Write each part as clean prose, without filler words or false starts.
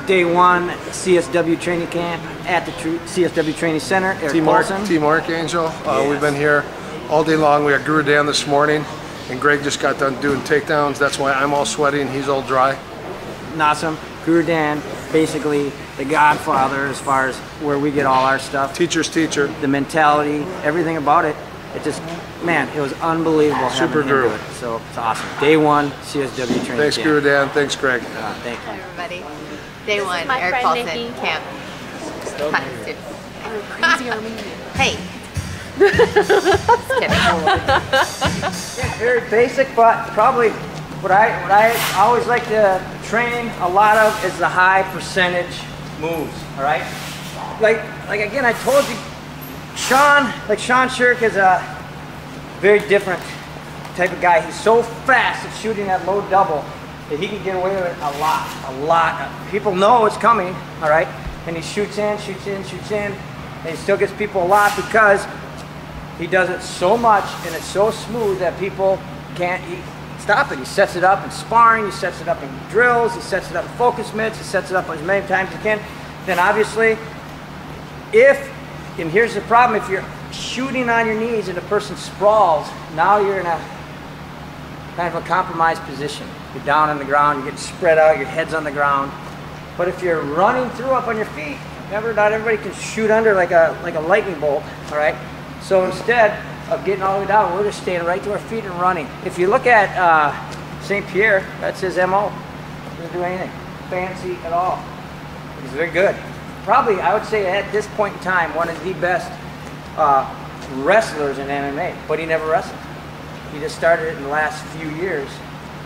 Day one CSW training camp at the CSW Training Center. Team Archangel. Yes. We've been here all day long. We got Guro Dan this morning, and Greg just got done doing takedowns. That's why I'm all sweaty and he's all dry. Awesome. Guro Dan, basically the godfather as far as where we get all our stuff. Teacher's teacher. The mentality, everything about it. It just, man, it was unbelievable. Super having him do it. So it's awesome. Day one CSW training camp. Thanks, Guro Dan. Thanks, Greg. Thank you. Hi, everybody. Day one, Erik camp. Crazy Armenian. Hey. Just kidding. Yeah, very basic, but probably what I always like to train a lot of is the high percentage moves. All right. Like again, I told you, Sean Shirk is a very different type of guy. He's so fast at shooting that low double that he can get away with it a lot. People know it's coming, all right? And he shoots in, and he still gets people a lot because he does it so much and it's so smooth that people can't stop it. He sets it up in sparring, he sets it up in drills, he sets it up in focus mitts, he sets it up as many times as he can. Then obviously, and here's the problem, if you're shooting on your knees and the person sprawls, now you're in a kind of a compromised position. You're down on the ground, you're getting spread out, your head's on the ground. But if you're running through up on your feet, remember, not everybody can shoot under like a lightning bolt, all right? So instead of getting all the way down, we're just staying right to our feet and running. If you look at St. Pierre, that's his MO. He doesn't do anything fancy at all. He's very good. Probably, I would say at this point in time, one of the best wrestlers in MMA, but he never wrestled. He just started it in the last few years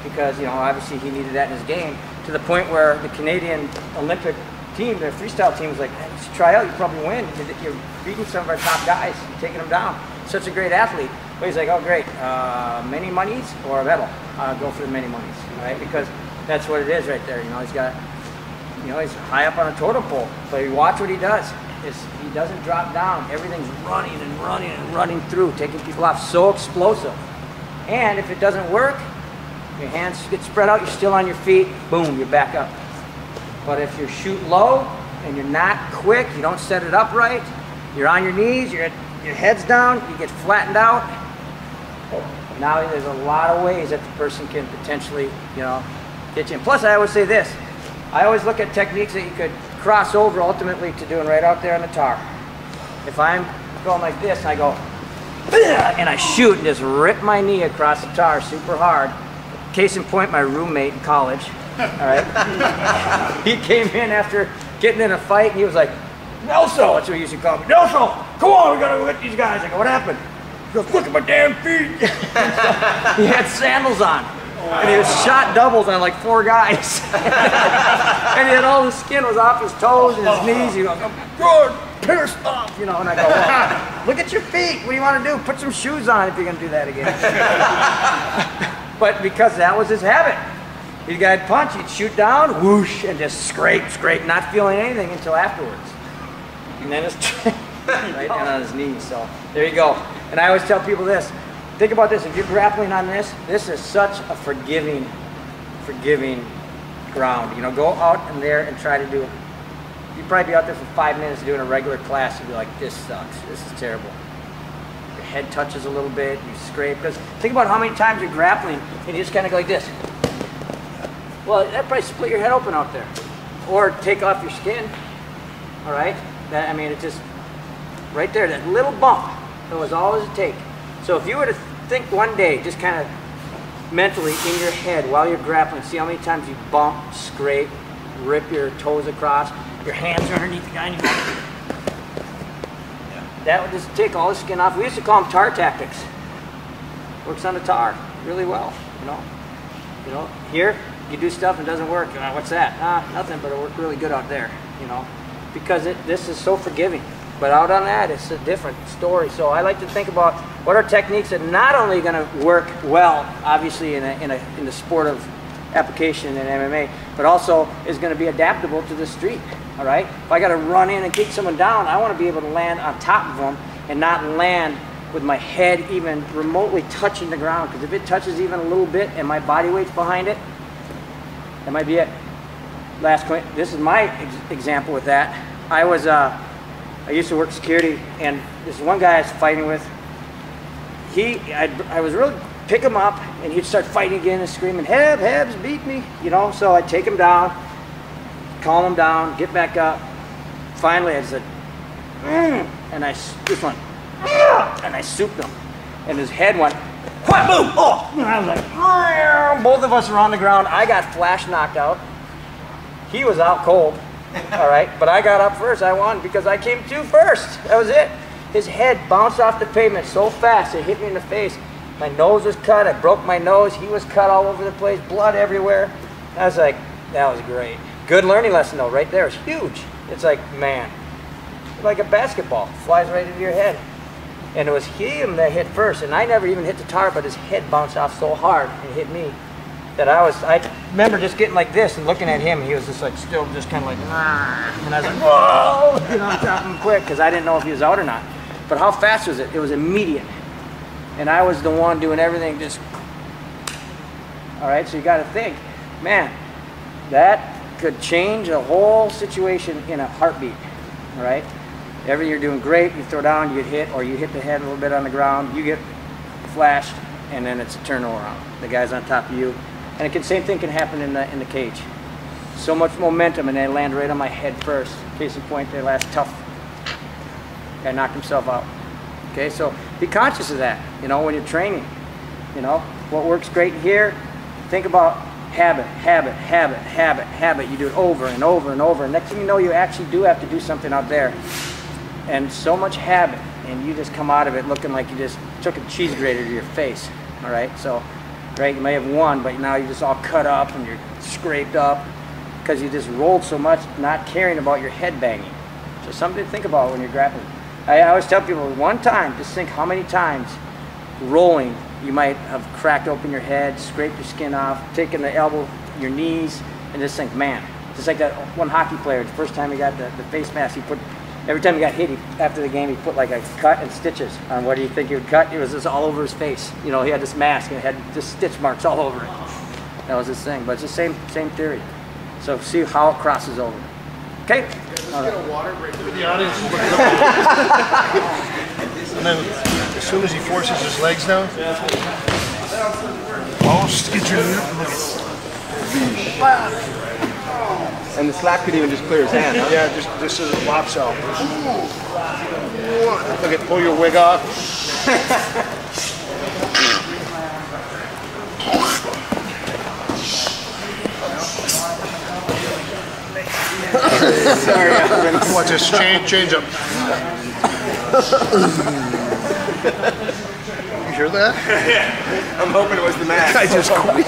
because, you know, obviously he needed that in his game, to the point where the Canadian Olympic team, their freestyle team, was like, hey, just try out, you probably win. You're beating some of our top guys, you're taking them down. Such a great athlete. But he's like, oh great, many monies or a medal? I'll go for the many monies, right? Because that's what it is right there. You know, he's got, you know, he's high up on a totem pole, but you watch what he does. He doesn't drop down. Everything's running through, taking people off. So explosive. And if it doesn't work, your hands get spread out, you're still on your feet, boom, you're back up. But if you shoot low and you're not quick, you don't set it up right, you're on your knees, your head's down, you get flattened out. Now there's a lot of ways that the person can potentially, you know, get you in. Plus, I always say this. I always look at techniques that you could cross over ultimately to doing right out there on the tar. If I'm going like this, I go, and I shoot and just rip my knee across the tar super hard. Case in point, my roommate in college, all right? He came in after getting in a fight and he was like, Nelson, that's what he used to call me. Nelson, come on, we gotta go get these guys. I go, what happened? He goes, look at my damn feet. He had sandals on. And he was shot doubles on like 4 guys. And he had all the skin was off his toes and his knees. He goes, I'm good, pierced up, you know. And I go, well, look at your feet. What do you want to do? Put some shoes on if you're going to do that again. But because that was his habit. He'd get punch, he'd shoot down, whoosh, and just scrape, not feeling anything until afterwards. And then it's right down on his knees. So there you go. And I always tell people this. Think about this, if you're grappling on this is such a forgiving ground. You know, go out in there and try to do it. You'd probably be out there for 5 minutes doing a regular class, you'd be like, this sucks, this is terrible. Your head touches a little bit, you scrape. Because think about how many times you're grappling and you just kind of go like this. Well, that'd probably split your head open out there. Or take off your skin, all right? That, I mean, it's just right there, that little bump, that was all it would take. So if you were to think one day, just kind of mentally in your head while you're grappling, see how many times you bump, scrape, rip your toes across, your hands are underneath the guy, and you go. Yeah. That would just take all the skin off. We used to call them tar tactics. Works on the tar really well, you know. You know, here you do stuff and it doesn't work. What's that? Nothing, but it worked really good out there, you know, because this is so forgiving. But out on that, it's a different story. So I like to think about what are techniques that not only going to work well, obviously in the sport of application in MMA, but also is going to be adaptable to the street. All right. If I got to run in and kick someone down, I want to be able to land on top of them and not land with my head even remotely touching the ground. Because if it touches even a little bit and my body weight's behind it, that might be it. this is my example with that. I used to work security, and this one guy I was fighting with, I was really pick him up, and he'd start fighting again and screaming, Hebs, beat me, you know. So I'd take him down, calm him down, get back up. Finally, I said, and I just went, and I souped him, and his head went, what, boom, oh, and I was like, both of us were on the ground. I got flash knocked out. He was out cold, all right, but I got up first. I won because I came to first. That was it. His head bounced off the pavement so fast, it hit me in the face. My nose was cut. I broke my nose. He was cut all over the place, blood everywhere. I was like, that was great. Good learning lesson, though, right there. It's huge. It's like, man, like a basketball, flies right into your head. And it was him that hit first, and I never even hit the tar, but his head bounced off so hard and hit me that I remember just getting like this and looking at him, and he was just like, still just kind of like, and I was like, whoa, you know, dropping him quick, because I didn't know if he was out or not. But how fast was it? It was immediate. And I was the one doing everything just, all right, so you got to think, man, that could change a whole situation in a heartbeat, all right? Everything you're doing great, you throw down, you get hit, or you hit the head a little bit on the ground, you get flashed, and then it's a turnover around. The guy's on top of you. And same thing can happen in the cage. So much momentum, and they land right on my head first. Case in point, they last tough. Guy knocked himself out. Okay, so be conscious of that, you know, when you're training. You know, what works great here, think about habit, habit, habit, habit, habit. You do it over and over and over. And next thing you know, you actually do have to do something out there. And so much habit, and you just come out of it looking like you just took a cheese grater to your face. All right, so, right, you may have won, but now you're just all cut up and you're scraped up because you just rolled so much, not caring about your head banging. So something to think about when you're grappling. I always tell people, one time, just think how many times rolling you might have cracked open your head, scraped your skin off, taken the elbow, your knees, and just think, man, just like that one hockey player, the first time he got the face mask, he put, every time he got hit, after the game, he put like a cut and stitches on what do you think he would cut? It was just all over his face. You know, he had this mask and it had just stitch marks all over it. That was his thing, but it's the same theory. So see how it crosses over. Okay? All right. Get a water break for the audience. And then as soon as he forces his legs down, get your And the slap could even just clear his hand, huh? Yeah, this is a lops out. Look at, pull your wig off. Sorry, Alvin. Watch this, change up. You hear that? Yeah. I'm hoping it was the mask. I just quit.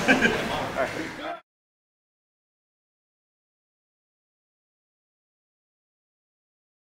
All right.